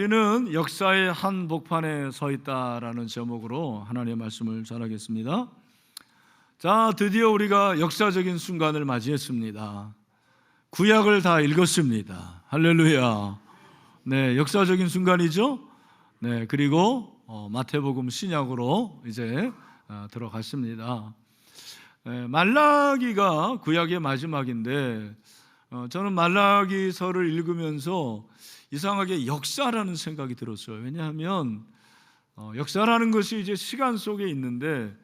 우리는 역사의 한복판에 서 있다라는 제목으로 하나님의 말씀을 전하겠습니다. 자, 드디어 우리가 역사적인 순간을 맞이했습니다. 구약을 다 읽었습니다. 할렐루야. 네, 역사적인 순간이죠. 네, 그리고 마태복음 신약으로 이제 들어갔습니다. 말라기가 구약의 마지막인데 저는 말라기서를 읽으면서 이상하게 역사라는 생각이 들었어요. 왜냐하면 역사라는 것이 이제 시간 속에 있는데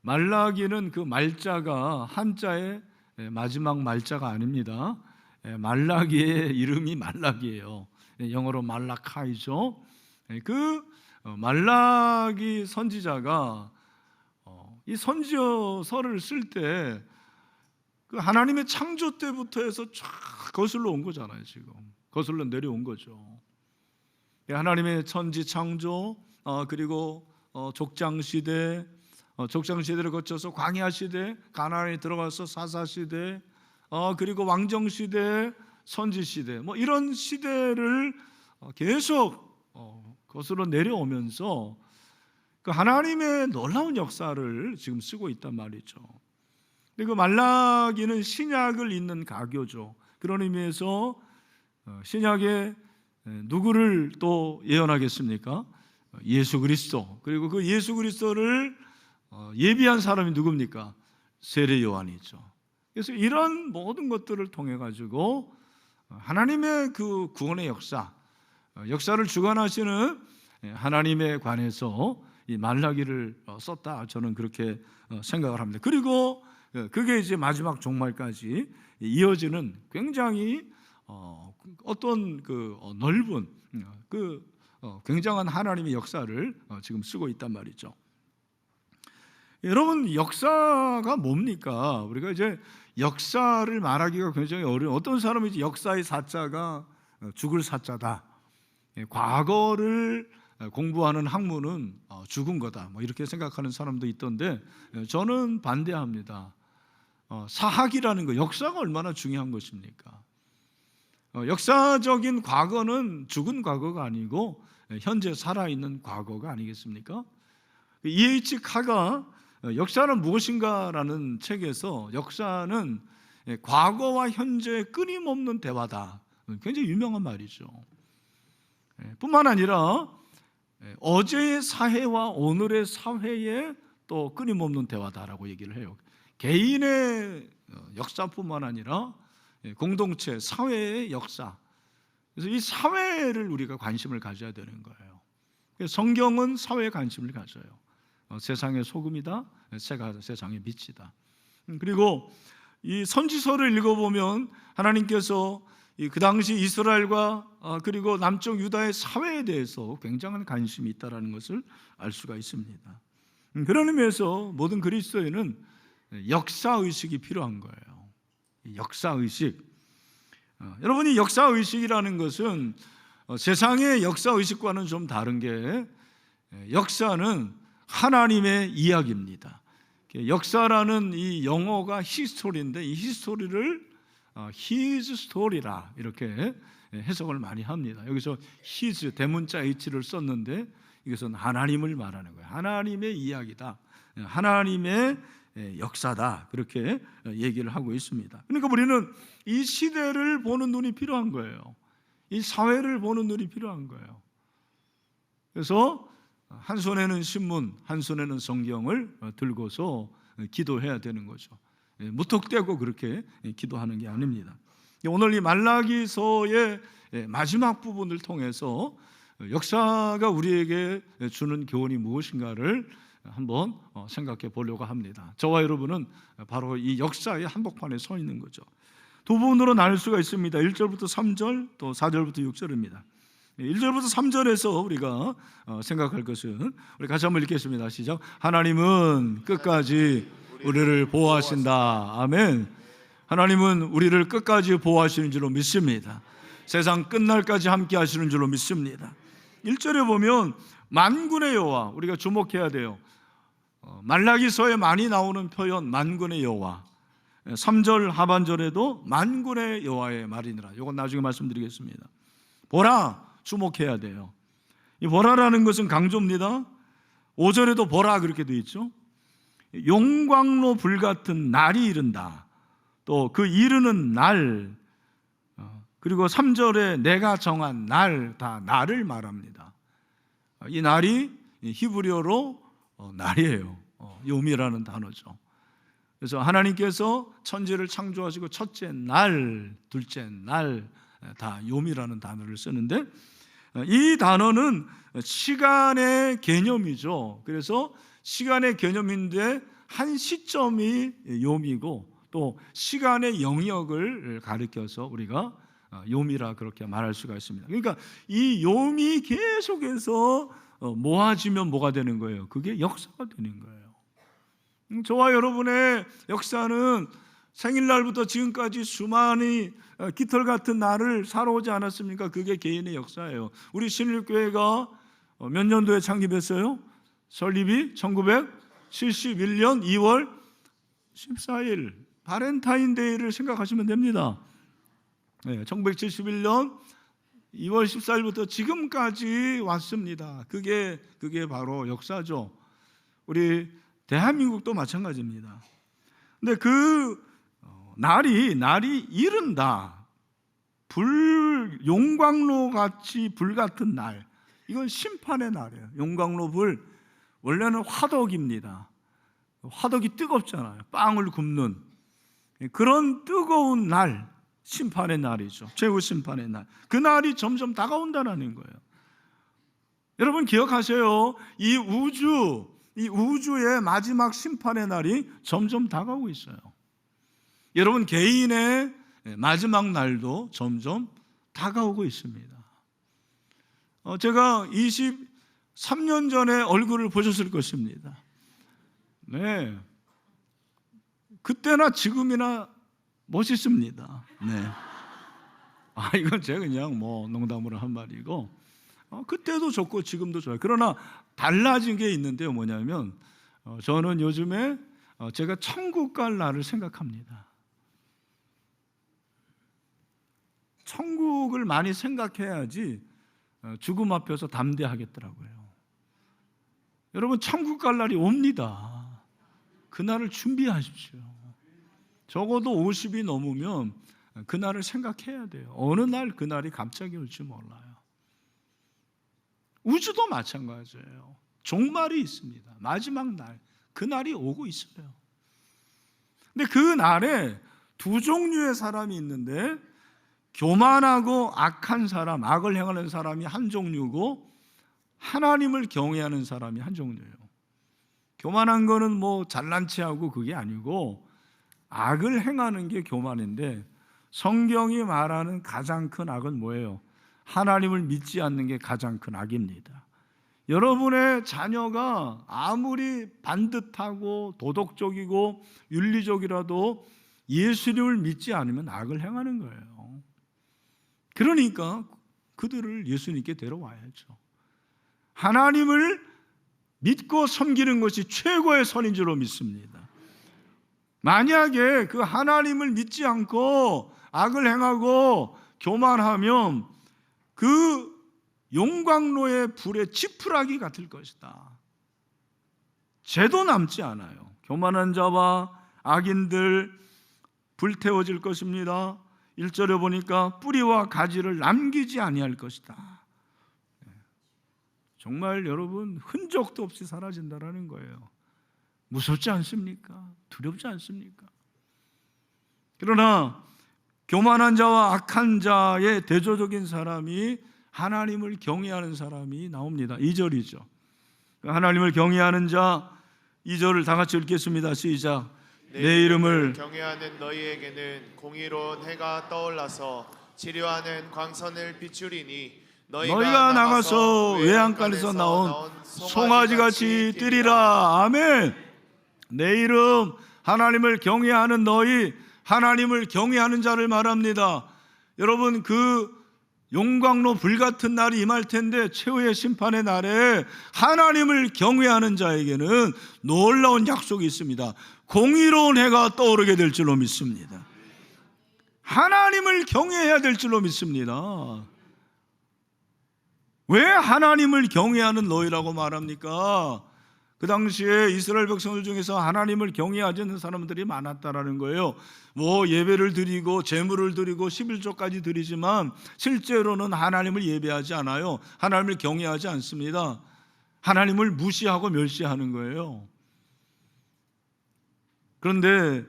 말라기는 그 말자가 한자의 마지막 말자가 아닙니다. 말라기의 이름이 말라기예요. 영어로 말라카이죠. 그 말라기 선지자가 이 선지서를 쓸 때 그 하나님의 창조 때부터 해서 쫙 거슬러 온 거잖아요. 지금 거슬러 내려온 거죠. 하나님의 천지 창조, 그리고 족장 시대, 족장 시대를 거쳐서 광야 시대, 가나안에 들어가서 사사 시대, 그리고 왕정 시대, 선지 시대, 뭐 이런 시대를 계속 거슬러 내려오면서 그 하나님의 놀라운 역사를 지금 쓰고 있단 말이죠. 근데 그 말라기는 신약을 잇는 가교죠. 그런 의미에서 신약에 누구를 또 예언하겠습니까? 예수 그리스도. 그리고 그 예수 그리스도를 예비한 사람이 누굽니까? 세례 요한이죠. 그래서 이런 모든 것들을 통해 가지고 하나님의 그 구원의 역사를 주관하시는 하나님에 관해서 이 말라기를 썼다. 저는 그렇게 생각을 합니다. 그리고 그게 이제 마지막 종말까지 이어지는 굉장히 어떤 그 넓은 그 굉장한 하나님의 역사를 지금 쓰고 있단 말이죠. 여러분, 역사가 뭡니까? 우리가 이제 역사를 말하기가 굉장히 어려운, 어떤 사람이 이제 역사의 사자가 죽을 사자다, 과거를 공부하는 학문은 죽은 거다, 뭐 이렇게 생각하는 사람도 있던데 저는 반대합니다. 사학이라는 거, 역사가 얼마나 중요한 것입니까? 역사적인 과거는 죽은 과거가 아니고 현재 살아있는 과거가 아니겠습니까? E.H. 카가 역사는 무엇인가라는 책에서 역사는 과거와 현재의 끊임없는 대화다, 굉장히 유명한 말이죠. 뿐만 아니라 어제의 사회와 오늘의 사회의 또 끊임없는 대화다라고 얘기를 해요. 개인의 역사뿐만 아니라 공동체, 사회의 역사. 그래서 이 사회를 우리가 관심을 가져야 되는 거예요. 성경은 사회에 관심을 가져요. 세상의 소금이다, 세상의 빛이다. 그리고 이 선지서를 읽어보면 하나님께서 그 당시 이스라엘과 그리고 남쪽 유다의 사회에 대해서 굉장한 관심이 있다는 것을 알 수가 있습니다. 그런 의미에서 모든 그리스도인은 역사의식이 필요한 거예요. 역사의식. 여러분이 역사의식이라는 것은 세상의 역사의식과는 좀 다른 게, 역사는 하나님의 이야기입니다. 역사라는 이 영어가 히스토리인데 이 히스토리를 His story라 이렇게 해석을 많이 합니다. 여기서 His 대문자 H를 썼는데 이것은 하나님을 말하는 거예요. 하나님의 이야기다, 하나님의 역사다, 그렇게 얘기를 하고 있습니다. 그러니까 우리는 이 시대를 보는 눈이 필요한 거예요. 이 사회를 보는 눈이 필요한 거예요. 그래서 한 손에는 신문, 한 손에는 성경을 들고서 기도해야 되는 거죠. 무턱대고 그렇게 기도하는 게 아닙니다. 오늘 이 말라기서의 마지막 부분을 통해서 역사가 우리에게 주는 교훈이 무엇인가를 한번 생각해 보려고 합니다. 저와 여러분은 바로 이 역사의 한복판에 서 있는 거죠. 두 부분으로 나눌 수가 있습니다. 1절부터 3절, 또 4절부터 6절입니다. 1절부터 3절에서 우리가 생각할 것은, 우리 같이 한번 읽겠습니다. 시작. 하나님은 끝까지 우리를 보호하신다. 아멘. 하나님은 우리를 끝까지 보호하시는 줄로 믿습니다. 세상 끝날까지 함께 하시는 줄로 믿습니다. 1절에 보면 만군의 여호와, 우리가 주목해야 돼요. 말라기서에 많이 나오는 표현 만군의 여호와, 3절 하반절에도 만군의 여호와의 말이니라. 이건 나중에 말씀드리겠습니다. 보라, 주목해야 돼요. 이 보라라는 것은 강조입니다. 5절에도 보라 그렇게 되어 있죠. 용광로 불같은 날이 이른다. 또 그 이르는 날, 그리고 3절에 내가 정한 날, 다 날을 말합니다. 이 날이 히브리어로 날이에요. 요미라는 단어죠. 그래서 하나님께서 천지를 창조하시고 첫째 날, 둘째 날 다 요미라는 단어를 쓰는데, 이 단어는 시간의 개념이죠. 그래서 시간의 개념인데 한 시점이 요미고 또 시간의 영역을 가리켜서 우리가 요미라 그렇게 말할 수가 있습니다. 그러니까 이 요미 계속해서 모아지면 뭐가 되는 거예요? 그게 역사가 되는 거예요. 저와 여러분의 역사는 생일날부터 지금까지 수많은 깃털 같은 날을 살아오지 않았습니까? 그게 개인의 역사예요. 우리 신일교회가 몇 년도에 창립했어요? 설립이 1971년 2월 14일 바렌타인데이를 생각하시면 됩니다. 1971년 2월 14일부터 지금까지 왔습니다. 그게 바로 역사죠. 우리 대한민국도 마찬가지입니다. 근데 그 날이 이른다. 용광로 같이 불 같은 날. 이건 심판의 날이에요. 용광로 불. 원래는 화덕입니다. 화덕이 뜨겁잖아요. 빵을 굽는 그런 뜨거운 날, 심판의 날이죠. 최후 심판의 날. 그 날이 점점 다가온다는 거예요. 여러분 기억하세요. 이 우주의 마지막 심판의 날이 점점 다가오고 있어요. 여러분 개인의 마지막 날도 점점 다가오고 있습니다. 제가 23년 전에 얼굴을 보셨을 것입니다. 네, 그때나 지금이나 멋있습니다. 네. 이건 제가 그냥 농담으로 한 말이고, 그때도 좋고 지금도 좋아요. 그러나 달라진 게 있는데요. 뭐냐면 저는 요즘에 제가 천국 갈 날을 생각합니다. 천국을 많이 생각해야지 죽음 앞에서 담대하겠더라고요. 여러분 천국 갈 날이 옵니다. 그날을 준비하십시오. 적어도 50이 넘으면 그날을 생각해야 돼요. 어느 날 그날이 갑자기 올지 몰라요. 우주도 마찬가지예요. 종말이 있습니다. 마지막 날, 그날이 오고 있어요. 근데 그 날에 두 종류의 사람이 있는데, 교만하고 악한 사람, 악을 행하는 사람이 한 종류고 하나님을 경외하는 사람이 한 종류예요. 교만한 거는 잘난 체하고 그게 아니고 악을 행하는 게 교만인데, 성경이 말하는 가장 큰 악은 뭐예요? 하나님을 믿지 않는 게 가장 큰 악입니다. 여러분의 자녀가 아무리 반듯하고 도덕적이고 윤리적이라도 예수님을 믿지 않으면 악을 행하는 거예요. 그러니까 그들을 예수님께 데려와야죠. 하나님을 믿고 섬기는 것이 최고의 선인 줄로 믿습니다. 만약에 그 하나님을 믿지 않고 악을 행하고 교만하면 그 용광로의 불에 지푸라기 같을 것이다. 죄도 남지 않아요. 교만한 자와 악인들 불태워질 것입니다. 1절에 보니까 뿌리와 가지를 남기지 아니할 것이다. 정말 여러분 흔적도 없이 사라진다라는 거예요. 무섭지 않습니까? 두렵지 않습니까? 그러나 교만한 자와 악한 자의 대조적인 사람이 하나님을 경외하는 사람이 나옵니다. 2절이죠. 하나님을 경외하는 자, 2절을 다 같이 읽겠습니다. 시작. 내 이름을 경외하는 너희에게는 공의로운 해가 떠올라서 치료하는 광선을 비추리니 너희가 나가서 외양간에서 나온 송아지같이 뛰리라. 아멘. 내 이름, 하나님을 경외하는 너희, 하나님을 경외하는 자를 말합니다. 여러분 그 용광로 불같은 날이 임할 텐데, 최후의 심판의 날에 하나님을 경외하는 자에게는 놀라운 약속이 있습니다. 공의로운 해가 떠오르게 될 줄로 믿습니다. 하나님을 경외해야 될 줄로 믿습니다. 왜 하나님을 경외하는 너희라고 말합니까? 그 당시에 이스라엘 백성들 중에서 하나님을 경외하지 않는 사람들이 많았다라는 거예요. 뭐 예배를 드리고 제물을 드리고 11조까지 드리지만 실제로는 하나님을 예배하지 않아요. 하나님을 경외하지 않습니다. 하나님을 무시하고 멸시하는 거예요. 그런데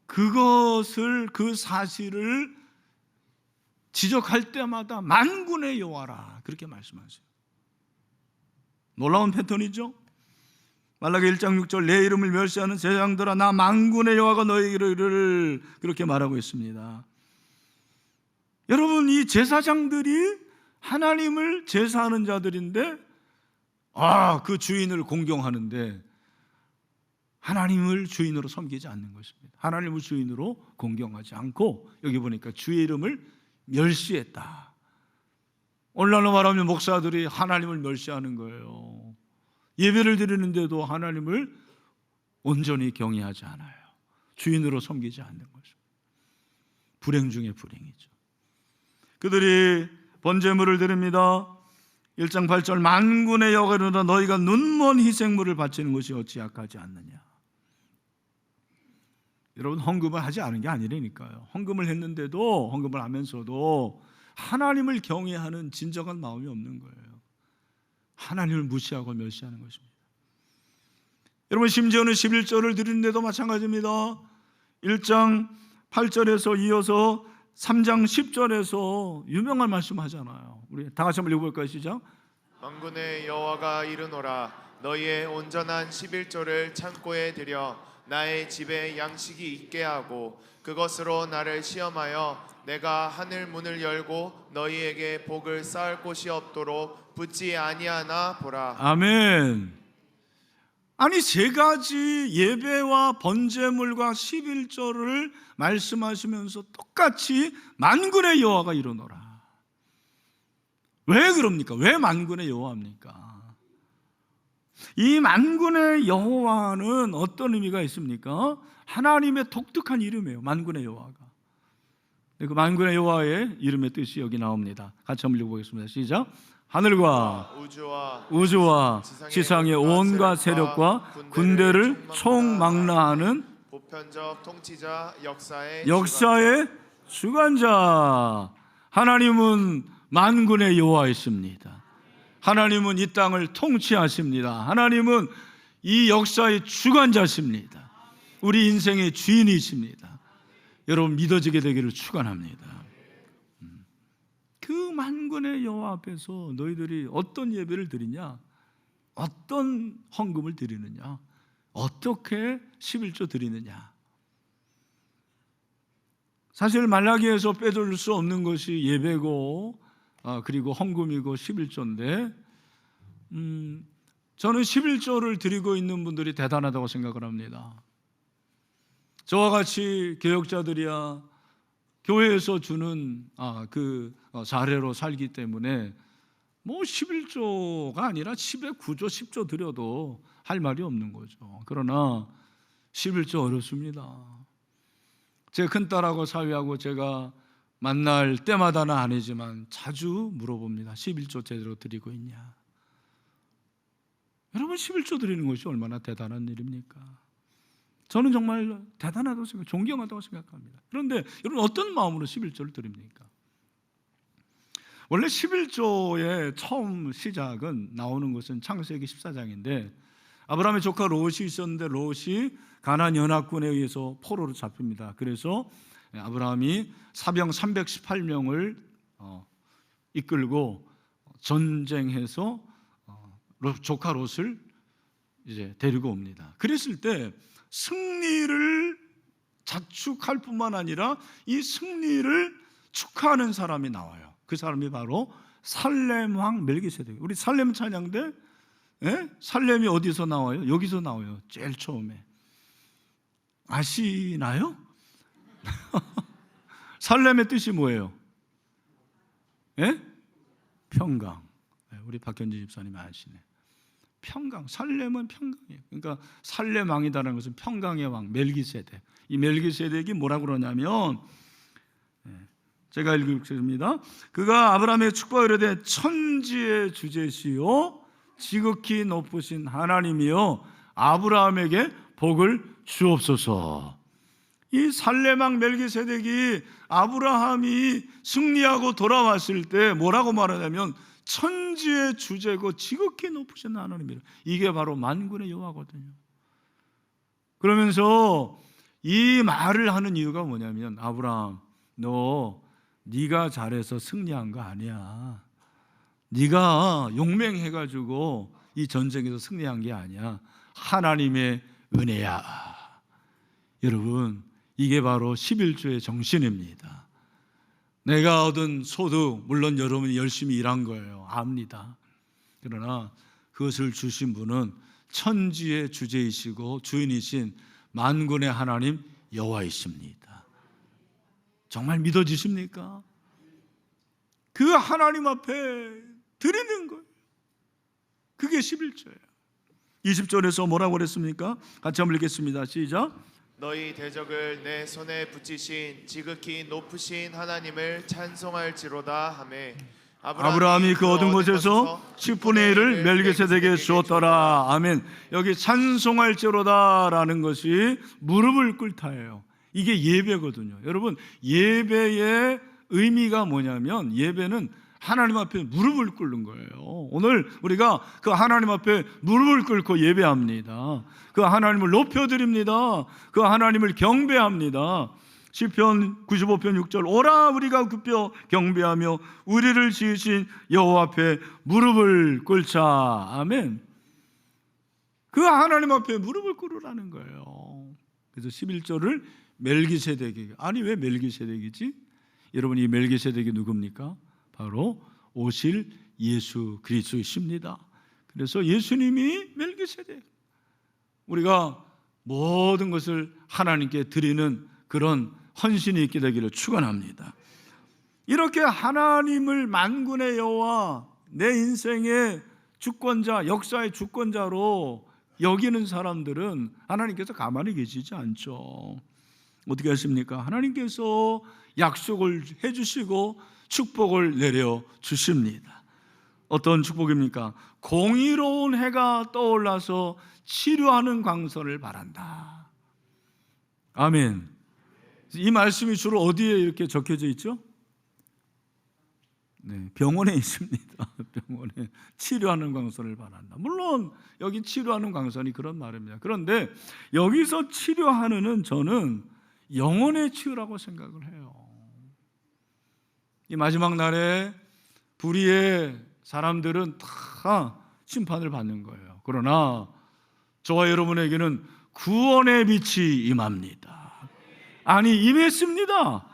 그 사실을 지적할 때마다 만군의 여호와라 그렇게 말씀하세요. 놀라운 패턴이죠. 말라기 1장 6절 내 이름을 멸시하는 제장들아 나 만군의 여호와가 너희에게 이르를 그렇게 말하고 있습니다. 여러분, 이 제사장들이 하나님을 제사하는 자들인데 그 주인을 공경하는데 하나님을 주인으로 섬기지 않는 것입니다. 하나님을 주인으로 공경하지 않고 여기 보니까 주의 이름을 멸시했다. 오늘날로 말하면 목사들이 하나님을 멸시하는 거예요. 예배를 드리는데도 하나님을 온전히 경외하지 않아요. 주인으로 섬기지 않는 것입니다. 불행 중에 불행이죠. 그들이 번제물을 드립니다. 1장 8절 만군의 여호와가 이르노라 너희가 눈먼 희생물을 바치는 것이 어찌 약하지 않느냐. 여러분, 헌금을 하지 않은 게 아니라니까요. 헌금을 했는데도, 헌금을 하면서도 하나님을 경외하는 진정한 마음이 없는 거예요. 하나님을 무시하고 멸시하는 것입니다. 여러분, 심지어는 11절을 드리는데도 마찬가지입니다. 1장 8절에서 이어서 3장 10절에서 유명한 말씀 하잖아요. 우리 다 같이 한번 읽어볼까요? 시작. 만군의 여호와가 이르노라 너희의 온전한 11조를 창고에 들여 나의 집에 양식이 있게 하고 그것으로 나를 시험하여 내가 하늘 문을 열고 너희에게 복을 쌓을 곳이 없도록 붙지 아니하나 보라. 아멘. 아니, 세 가지 예배와 번제물과 11조를 말씀하시면서 똑같이 만군의 여호와가 이르노라. 왜 그럽니까? 왜 만군의 여호와입니까? 이 만군의 여호와는 어떤 의미가 있습니까? 하나님의 독특한 이름이에요. 만군의 여호와가. 그 만군의 여호와의 이름의 뜻이 여기 나옵니다. 같이 한번 읽어보겠습니다. 시작. 하늘과 우주와 지상의 온갖 세력과 군대를 총망라하는 보편적 통치자 역사의 주관자. 하나님은 만군의 여호와이십니다. 하나님은 이 땅을 통치하십니다. 하나님은 이 역사의 주관자십니다. 우리 인생의 주인이십니다. 여러분, 믿어지게 되기를 축원합니다. 그 만군의 여호와 앞에서 너희들이 어떤 예배를 드리냐, 어떤 헌금을 드리느냐, 어떻게 11조 드리느냐. 사실 말라기에서 빼둘 수 없는 것이 예배고 그리고 헌금이고 11조인데 저는 11조를 드리고 있는 분들이 대단하다고 생각을 합니다. 저와 같이 개혁자들이야 교회에서 주는 그 사례로 살기 때문에 뭐 11조가 아니라 10에 9조 10조 드려도 할 말이 없는 거죠. 그러나 11조 어렵습니다. 제 큰딸하고 사위하고 제가 만날 때마다는 아니지만 자주 물어봅니다. 11조 제대로 드리고 있냐. 여러분, 11조 드리는 것이 얼마나 대단한 일입니까? 저는 정말 대단하다고 생각합니다. 존경하다고 생각합니다. 그런데 여러분, 어떤 마음으로 11조를 드립니까? 원래 11조의 처음 시작은 나오는 것은 창세기 14장인데 아브라함의 조카 롯이 있었는데 롯이 가나안 연합군에 의해서 포로로 잡힙니다. 그래서 아브라함이 사병 318명을 이끌고 전쟁해서 조카 롯을 이제 데리고 옵니다. 그랬을 때 승리를 자축할 뿐만 아니라 이 승리를 축하하는 사람이 나와요. 그 사람이 바로 살렘 왕 멜기세덱. 우리 살렘 찬양대 살렘이 어디서 나와요? 여기서 나와요. 제일 처음에. 아시나요? 살렘의 뜻이 뭐예요? 평강. 우리 박현진 집사님이 아시네. 평강. 살렘은 평강이에요. 그러니까 살렘 왕이다라는 것은 평강의 왕 멜기세덱. 이 멜기세덱이 뭐라고 그러냐면 제가 읽겠습니다. 그가 아브라함의 축복을 이르되 천지의 주제시요 지극히 높으신 하나님이여 아브라함에게 복을 주옵소서. 이 살레망 멜기세덱이 아브라함이 승리하고 돌아왔을 때 뭐라고 말하냐면 천지의 주제고 지극히 높으신 하나님이라. 이게 바로 만군의 여호와거든요. 그러면서 이 말을 하는 이유가 뭐냐면 아브라함, 네가 잘해서 승리한 거 아니야. 네가 용맹해가지고 이 전쟁에서 승리한 게 아니야. 하나님의 은혜야. 여러분, 이게 바로 11조의 정신입니다. 내가 얻은 소득, 물론 여러분이 열심히 일한 거예요. 압니다. 그러나 그것을 주신 분은 천지의 주제이시고 주인이신 만군의 하나님 여호와이십니다. 정말 믿어지십니까? 그 하나님 앞에 드리는 거예요. 그게 11조예요. 20절에서 뭐라고 그랬습니까? 같이 한번 읽겠습니다. 시작. 너희 대적을 내 손에 붙이신 지극히 높으신 하나님을 찬송할지로다 하매 아브라함이 그 얻은 것에서 10분의 1을 멜기세덱에게 주었더라. 아멘. 여기 찬송할지로다라는 것이 무릎을 꿇다예요. 이게 예배거든요. 여러분, 예배의 의미가 뭐냐면 예배는 하나님 앞에 무릎을 꿇는 거예요. 오늘 우리가 그 하나님 앞에 무릎을 꿇고 예배합니다. 그 하나님을 높여드립니다. 그 하나님을 경배합니다. 시편 95편 6절 오라 우리가 급여 경배하며 우리를 지으신 여호와 앞에 무릎을 꿇자. 아멘. 그 하나님 앞에 무릎을 꿇으라는 거예요. 그래서 11절을 멜기세덱에게. 아니 왜 멜기세덱이지? 여러분, 이 멜기세덱이 누굽니까? 바로 오실 예수 그리스도이십니다. 그래서 예수님이 멜기세덱, 우리가 모든 것을 하나님께 드리는 그런 헌신이 있게 되기를 축원합니다. 이렇게 하나님을 만군의 여호와, 내 인생의 주권자, 역사의 주권자로 여기는 사람들은 하나님께서 가만히 계시지 않죠. 어떻게 하십니까? 하나님께서 약속을 해주시고 축복을 내려 주십니다. 어떤 축복입니까? 공의로운 해가 떠올라서 치료하는 광선을 바란다. 아멘. 이 말씀이 주로 어디에 이렇게 적혀져 있죠? 네, 병원에 있습니다. 병원에 치료하는 광선을 바란다. 물론 여기 치료하는 광선이 그런 말입니다. 그런데 여기서 치료하는은 저는 영혼의 치유라고 생각을 해요. 이 마지막 날에 불의의 사람들은 다 심판을 받는 거예요. 그러나 저와 여러분에게는 구원의 빛이 임합니다. 아니, 임했습니다.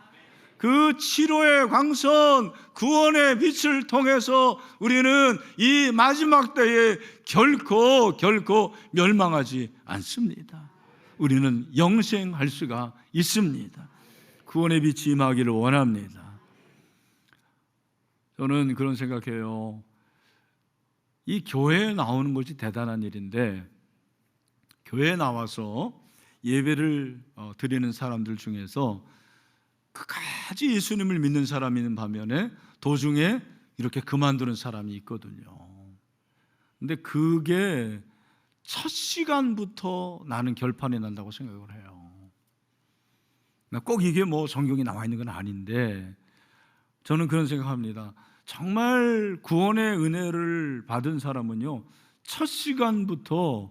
그 치료의 광선, 구원의 빛을 통해서 우리는 이 마지막 때에 결코 멸망하지 않습니다. 우리는 영생할 수가 있습니다. 구원의 빛이 임하기를 원합니다. 저는 그런 생각해요. 이 교회에 나오는 것이 대단한 일인데, 교회에 나와서 예배를 드리는 사람들 중에서 끝까지 예수님을 믿는 사람이 있는 반면에 도중에 이렇게 그만두는 사람이 있거든요. 근데 그게 첫 시간부터 나는 결판이 난다고 생각을 해요. 꼭 이게 뭐 성경에 나와 있는 건 아닌데 저는 그런 생각합니다. 정말 구원의 은혜를 받은 사람은요, 첫 시간부터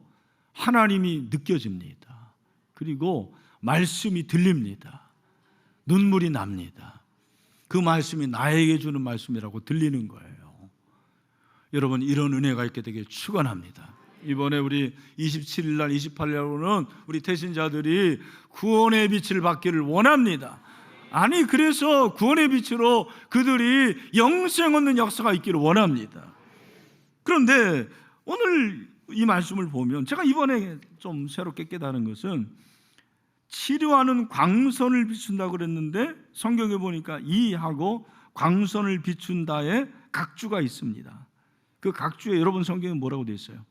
하나님이 느껴집니다. 그리고 말씀이 들립니다. 눈물이 납니다. 그 말씀이 나에게 주는 말씀이라고 들리는 거예요. 여러분, 이런 은혜가 있게 되길 축원합니다. 이번에 우리 27일 날 28일로는 우리 태신자들이 구원의 빛을 받기를 원합니다. 아니, 그래서 구원의 빛으로 그들이 영생 얻는 역사가 있기를 원합니다. 그런데 오늘 이 말씀을 보면 제가 이번에 좀 새롭게 깨달은 것은 치료하는 광선을 비춘다고 그랬는데 성경에 보니까 이하고 광선을 비춘다에 각주가 있습니다. 그 각주에 여러분 성경에 뭐라고 되어 있어요?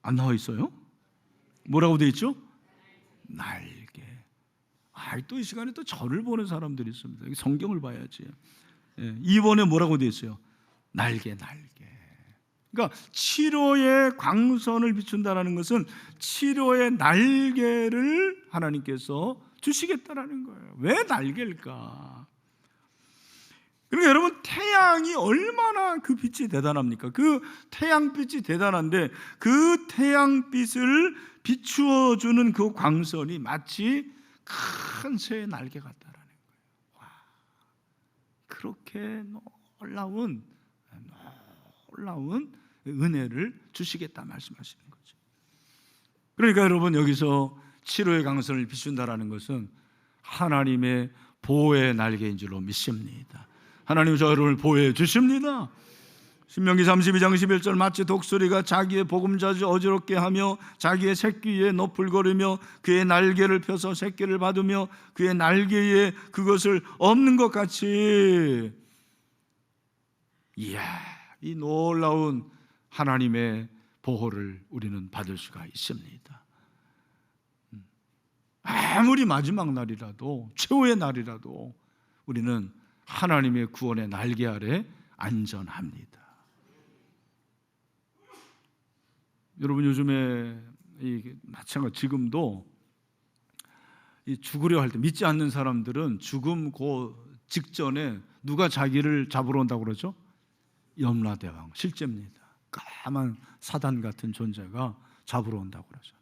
안 나와 있어요? 뭐라고 되어 있죠? 날개. 또 이 시간에 또 절을 보는 사람들이 있습니다. 성경을 봐야지. 2번에 뭐라고 되어 있어요? 날개. 그러니까 치료의 광선을 비춘다는 것은 치료의 날개를 하나님께서 주시겠다라는 거예요. 왜 날개일까? 그러니까 여러분, 태양이 얼마나 그 빛이 대단합니까? 그 태양빛이 대단한데 그 태양빛을 비추어주는 그 광선이 마치 큰 새의 날개 같다라는 거예요. 와, 그렇게 놀라운 은혜를 주시겠다 말씀하시는 거죠. 그러니까 여러분, 여기서 치료의 광선을 비춘다라는 것은 하나님의 보호의 날개인 줄로 믿습니다. 하나님 저를 보호해 주십니다. 신명기 32장 11절, 마치 독수리가 자기의 보금자지 어지럽게 하며 자기의 새끼 위에 높을 거르며 그의 날개를 펴서 새끼를 받으며 그의 날개에 그것을 엎는 것 같이, 이야, 이 놀라운 하나님의 보호를 우리는 받을 수가 있습니다. 아무리 마지막 날이라도, 최후의 날이라도 우리는 하나님의 구원의 날개 아래 안전합니다. 여러분, 요즘에 마찬가지, 지금도 이 죽으려 할 때 믿지 않는 사람들은 죽음 그 직전에 누가 자기를 잡으러 온다고 그러죠? 염라대왕, 실제입니다. 까만 사단 같은 존재가 잡으러 온다고 그러잖아요.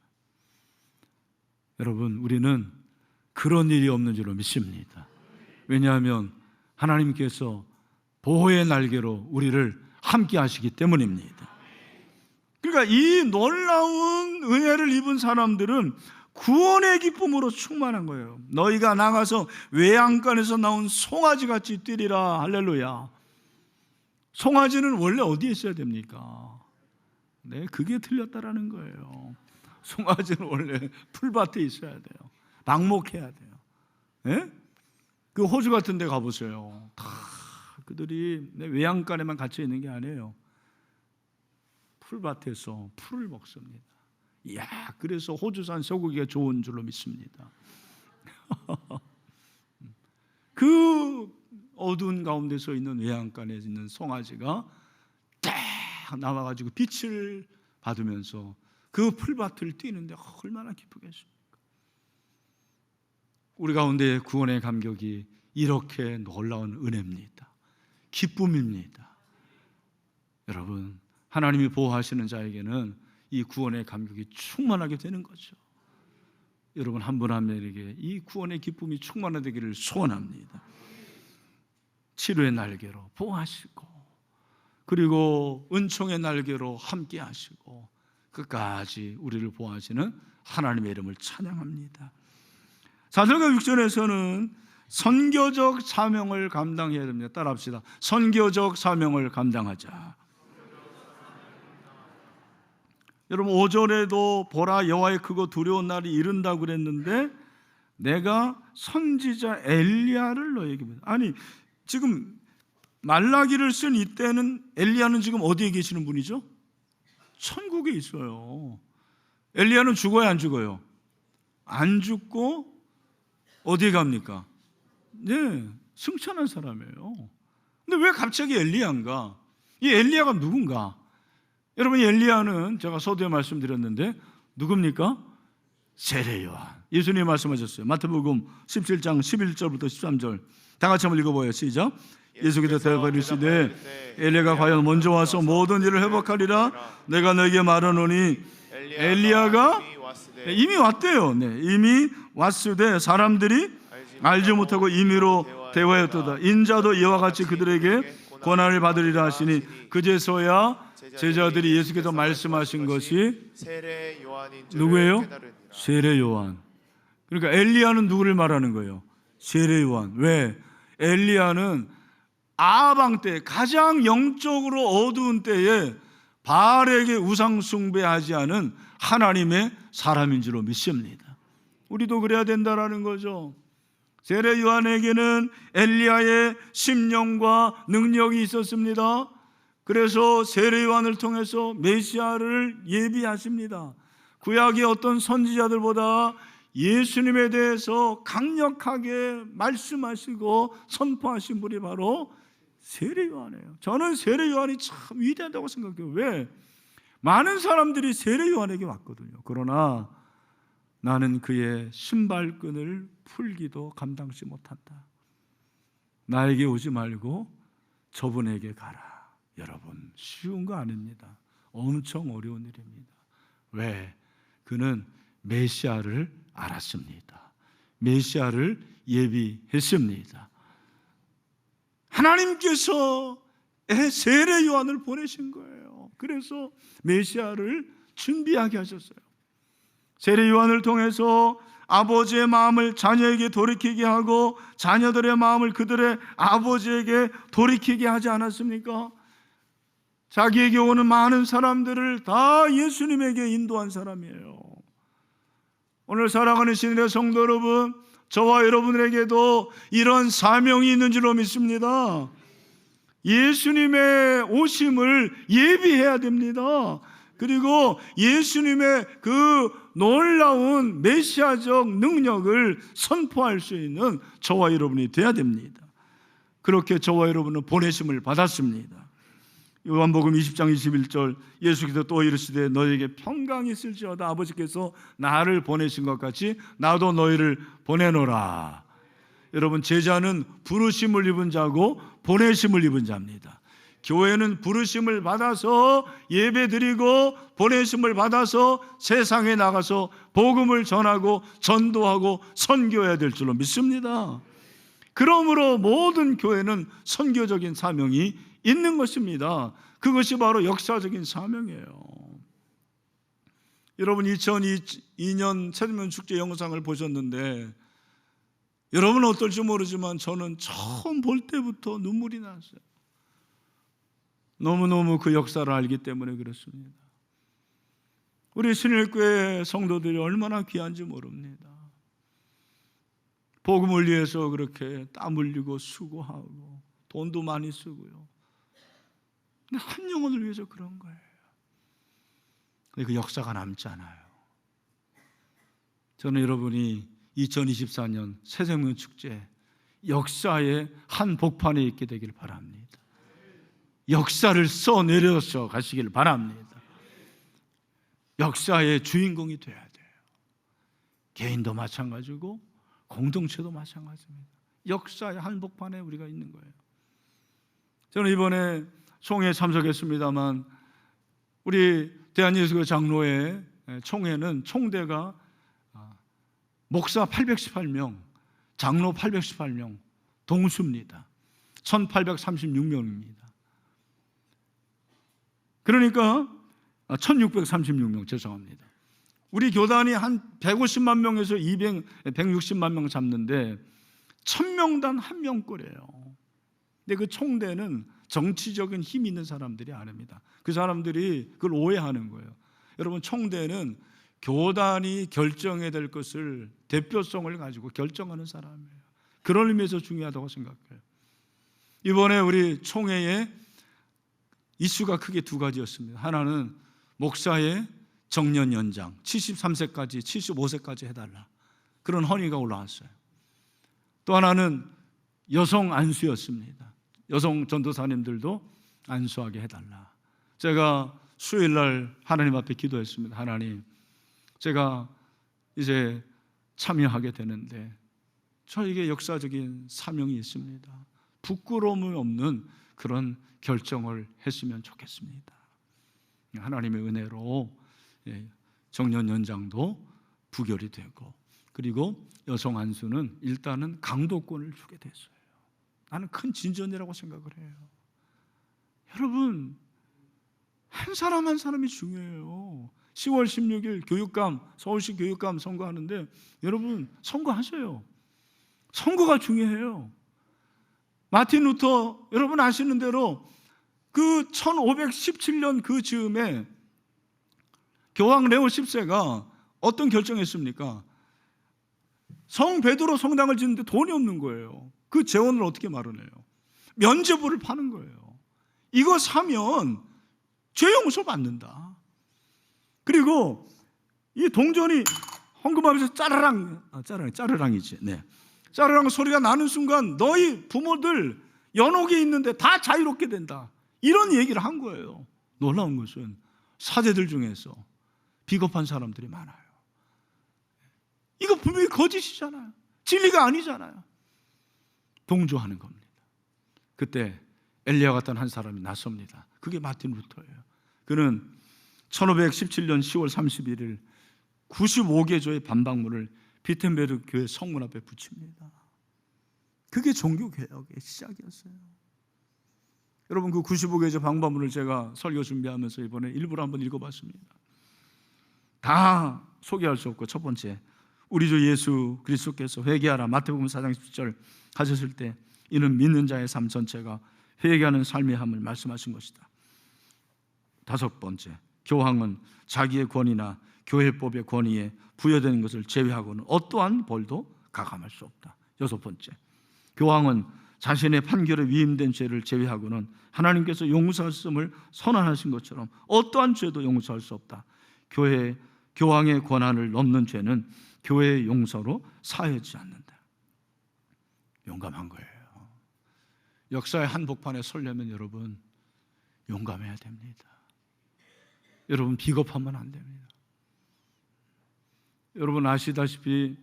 여러분, 우리는 그런 일이 없는 줄로 믿습니다. 왜냐하면 하나님께서 보호의 날개로 우리를 함께 하시기 때문입니다. 그러니까 이 놀라운 은혜를 입은 사람들은 구원의 기쁨으로 충만한 거예요. 너희가 나가서 외양간에서 나온 송아지같이 뛰리라. 할렐루야. 송아지는 원래 어디에 있어야 됩니까? 네, 그게 틀렸다라는 거예요. 송아지는 원래 풀밭에 있어야 돼요. 방목해야 돼요. 네? 그 호주 같은 데 가보세요. 다 그들이 외양간에만 갇혀 있는 게 아니에요. 풀밭에서 풀을 먹습니다. 이야, 그래서 호주산 소고기가 좋은 줄로 믿습니다. 그 어두운 가운데 서 있는 외양간에 있는 송아지가 딱 나와가지고 빛을 받으면서 그 풀밭을 뛰는데 얼마나 기쁘겠습니까? 우리 가운데 구원의 감격이 이렇게 놀라운 은혜입니다. 기쁨입니다. 여러분, 하나님이 보호하시는 자에게는 이 구원의 감격이 충만하게 되는 거죠. 여러분, 한 분 한 명에게 이 구원의 기쁨이 충만하되기를 소원합니다. 치료의 날개로 보호하시고, 그리고 은총의 날개로 함께 하시고, 끝까지 우리를 보호하시는 하나님의 이름을 찬양합니다. 4절과 6절에서는 선교적 사명을 감당해야 됩니다. 따라합시다. 선교적 사명을 감당하자. 여러분, 5절에도 보라, 여호와의 크고 두려운 날이 이른다고 그랬는데 내가 선지자 엘리야를 너에게, 아니 지금 말라기를 쓴 이때는 엘리야는 지금 어디에 계시는 분이죠? 천국에 있어요. 엘리야는 죽어요, 안 죽어요? 안 죽고 어디에 갑니까? 네, 승천한 사람이에요. 근데 왜 갑자기 엘리야인가? 이 엘리야가 누군가? 여러분, 엘리야는 제가 서두에 말씀드렸는데 누굽니까? 세례 요한. 예수님이 말씀하셨어요. 마태복음 17장 11절부터 13절 다 같이 한번 읽어봐요. 시작. 예수께서 대답하시되 엘리야가 과연 먼저 와서 모든 일을 회복하리라. 내가 너에게 말하노니 엘리야가 이미 왔대요. 네, 이미 왔으되 사람들이 알지 못하고 임의로 대화했도다. 인자도 이와 같이 그들에게 권한을 받으리라 하시니 그제서야 제자들이 예수께서 말씀하신 것이 세례 요한인 줄 누구예요? 깨달으니라. 세례 요한. 그러니까 엘리야는 누구를 말하는 거예요? 세례 요한. 왜? 엘리야는 아방 때, 가장 영적으로 어두운 때에 바알에게 우상 숭배하지 않은 하나님의 사람인 줄로 믿습니다. 우리도 그래야 된다라는 거죠. 세례 요한에게는 엘리야의 심령과 능력이 있었습니다. 그래서 세례 요한을 통해서 메시아를 예비하십니다. 구약의 어떤 선지자들보다 예수님에 대해서 강력하게 말씀하시고 선포하신 분이 바로 세례 요한이에요. 저는 세례 요한이 참 위대하다고 생각해요. 왜? 많은 사람들이 세례 요한에게 왔거든요. 그러나 나는 그의 신발끈을 풀기도 감당치 못한다. 나에게 오지 말고 저분에게 가라. 여러분, 쉬운 거 아닙니다. 엄청 어려운 일입니다. 왜? 그는 메시아를 알았습니다. 메시아를 예비했습니다. 하나님께서 세례 요한을 보내신 거예요. 그래서 메시아를 준비하게 하셨어요. 세례 요한을 통해서 아버지의 마음을 자녀에게 돌이키게 하고 자녀들의 마음을 그들의 아버지에게 돌이키게 하지 않았습니까? 자기에게 오는 많은 사람들을 다 예수님에게 인도한 사람이에요. 오늘 사랑하는 신의 성도 여러분, 저와 여러분에게도 이런 사명이 있는 줄로 믿습니다. 예수님의 오심을 예비해야 됩니다. 그리고 예수님의 그 놀라운 메시아적 능력을 선포할 수 있는 저와 여러분이 되어야 됩니다. 그렇게 저와 여러분은 보내심을 받았습니다. 요한복음 20장 21절 예수께서 또 이르시되 너희에게 평강이 있을지어다. 아버지께서 나를 보내신 것 같이 나도 너희를 보내노라. 여러분, 제자는 부르심을 입은 자고 보내심을 입은 자입니다. 교회는 부르심을 받아서 예배드리고 보내심을 받아서 세상에 나가서 복음을 전하고 전도하고 선교해야 될 줄로 믿습니다. 그러므로 모든 교회는 선교적인 사명이 있는 것입니다. 그것이 바로 역사적인 사명이에요. 여러분, 2002년 새벽면 축제 영상을 보셨는데 여러분은 어떨지 모르지만 저는 처음 볼 때부터 눈물이 났어요. 너무너무 그 역사를 알기 때문에 그렇습니다. 우리 신일교회 성도들이 얼마나 귀한지 모릅니다. 복음을 위해서 그렇게 땀 흘리고 수고하고 돈도 많이 쓰고요. 근데 한 영혼을 위해서 그런 거예요. 근데 그 역사가 남지 않아요. 저는 여러분이 2024년 새생명 축제 역사의 한 복판에 있게 되길 바랍니다. 역사를 써내려서 가시길 바랍니다. 역사의 주인공이 돼야 돼요. 개인도 마찬가지고 공동체도 마찬가지입니다. 역사의 한복판에 우리가 있는 거예요. 저는 이번에 총회에 참석했습니다만 우리 대한예수교 장로회 총회는 총대가 목사 818명, 장로 818명, 동수입니다. 1836명입니다. 그러니까 1636명, 죄송합니다. 우리 교단이 한 150만 명에서 160만 명 잡는데 1000명당 1명꼴이에요. 근데 그 총대는 정치적인 힘이 있는 사람들이 아닙니다. 그 사람들이 그걸 오해하는 거예요. 여러분, 총대는 교단이 결정해야 될 것을 대표성을 가지고 결정하는 사람이에요. 그런 의미에서 중요하다고 생각해요. 이번에 우리 총회에 이슈가 크게 두 가지였습니다. 하나는 목사의 정년 연장, 73세까지 75세까지 해달라, 그런 헌의가 올라왔어요. 또 하나는 여성 안수였습니다. 여성 전도사님들도 안수하게 해달라. 제가 수요일날 하나님 앞에 기도했습니다. 하나님, 제가 이제 참여하게 되는데 저에게 역사적인 사명이 있습니다. 부끄러움이 없는 그런 결정을 했으면 좋겠습니다. 하나님의 은혜로 정년 연장도 부결이 되고, 그리고 여성 안수는 일단은 강도권을 주게 됐어요. 나는 큰 진전이라고 생각을 해요. 여러분, 한 사람 한 사람이 중요해요. 10월 16일 교육감, 서울시 교육감 선거하는데 여러분 선거하세요. 선거가 중요해요. 마틴 루터, 여러분 아시는 대로 그 1517년 그 즈음에 교황 레오 10세가 어떤 결정했습니까? 성 베드로 성당을 짓는데 돈이 없는 거예요. 그 재원을 어떻게 마련해요? 면죄부를 파는 거예요. 이거 사면 죄 용서 받는다. 그리고 이 동전이 헌금하면서 짜르랑이지. 네. 짜르랑 소리가 나는 순간 너희 부모들 연옥에 있는데 다 자유롭게 된다. 이런 얘기를 한 거예요. 놀라운 것은 사제들 중에서 비겁한 사람들이 많아요. 이거 분명히 거짓이잖아요. 진리가 아니잖아요. 동조하는 겁니다. 그때 엘리야 같은 한 사람이 나섭니다. 그게 마틴 루터예요. 그는 1517년 10월 31일 95개조의 반박문을 비텐베르 교회 성문 앞에 붙입니다. 그게 종교개혁의 시작이었어요. 여러분, 그 95개조 반박문을 제가 설교 준비하면서 이번에 일부러 한번 읽어봤습니다. 다 소개할 수 없고, 첫 번째, 우리 주 예수 그리스도께서 회개하라 마태복음 4장 10절 하셨을 때 이는 믿는 자의 삶 전체가 회개하는 삶의 함을 말씀하신 것이다. 다섯 번째, 교황은 자기의 권위나 교회법의 권위에 부여되는 것을 제외하고는 어떠한 벌도 가감할 수 없다. 여섯 번째, 교황은 자신의 판결에 위임된 죄를 제외하고는 하나님께서 용서하심을 선언하신 것처럼 어떠한 죄도 용서할 수 없다. 교황의 권한을 넘는 죄는 교회의 용서로 사하지 않는다. 용감한 거예요. 역사의 한복판에 서려면 여러분 용감해야 됩니다. 여러분 비겁하면 안 됩니다. 여러분 아시다시피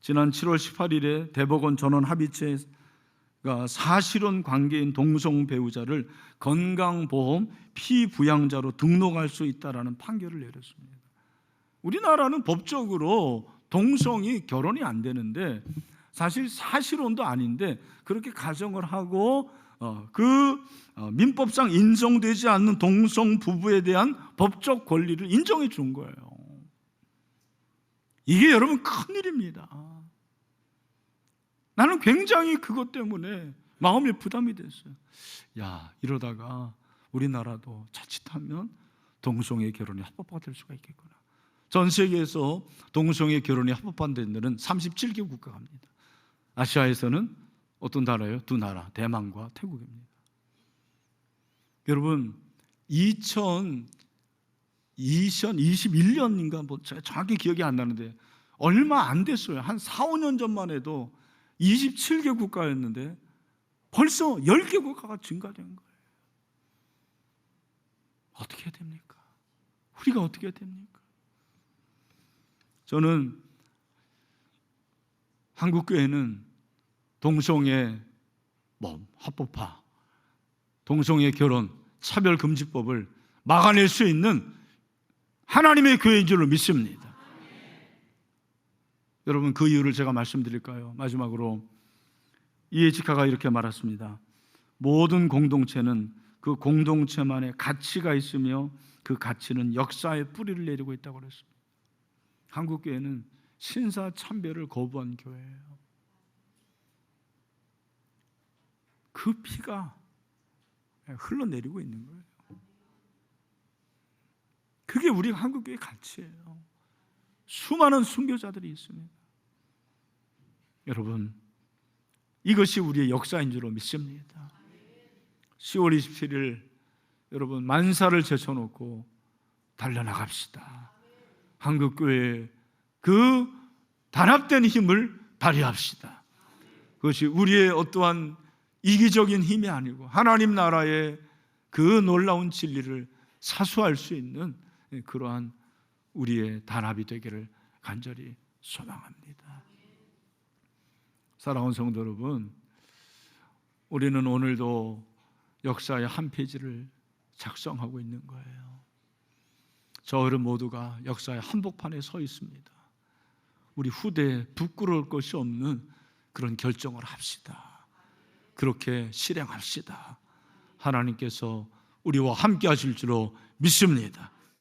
지난 7월 18일에 대법원 전원 합의체가 사실혼 관계인 동성 배우자를 건강보험 피부양자로 등록할 수 있다라는 판결을 내렸습니다. 우리나라는 법적으로 동성이 결혼이 안 되는데 사실 사실혼도 아닌데 그렇게 가정을 하고 민법상 인정되지 않는 동성 부부에 대한 법적 권리를 인정해 준 거예요. 이게 여러분 큰일입니다. 나는 굉장히 그것 때문에 마음에 부담이 됐어요. 야, 이러다가 우리나라도 자칫하면 동성애 결혼이 합법화가 될 수가 있겠구나. 전 세계에서 동성애 결혼이 합법화된 데는 37개 국가가 합니다. 아시아에서는 어떤 나라예요? 두 나라, 대만과 태국입니다. 여러분 2021년인가 뭐 제가 정확히 기억이 안 나는데 얼마 안 됐어요. 한 4, 5년 전만 해도 27개 국가였는데 벌써 10개 국가가 증가된 거예요. 어떻게 해야 됩니까? 우리가 어떻게 해야 됩니까? 저는 한국교회는 동성애 합법화, 동성애 결혼, 차별금지법을 막아낼 수 있는 하나님의 교회인 줄로 믿습니다. 여러분 그 이유를 제가 말씀드릴까요? 마지막으로 이에치카가 이렇게 말했습니다. 모든 공동체는 그 공동체만의 가치가 있으며 그 가치는 역사의 뿌리를 내리고 있다고 그랬습니다. 한국교회는 신사참배를 거부한 교회예요. 그 피가 흘러내리고 있는 거예요. 그게 우리 한국교회의 가치예요. 수많은 순교자들이 있습니다. 여러분 이것이 우리의 역사인 줄로 믿습니다. 10월 27일 여러분 만사를 제쳐놓고 달려나갑시다. 한국교회의 그 단합된 힘을 발휘합시다. 그것이 우리의 어떠한 이기적인 힘이 아니고 하나님 나라의 그 놀라운 진리를 사수할 수 있는 그러한 우리의 단합이 되기를 간절히 소망합니다. 사랑하는 성도 여러분, 우리는 오늘도 역사의 한 페이지를 작성하고 있는 거예요. 저희는 모두가 역사의 한복판에 서 있습니다. 우리 후대에 부끄러울 것이 없는 그런 결정을 합시다. 그렇게 실행합시다. 하나님께서 우리와 함께 하실 줄로 믿습니다.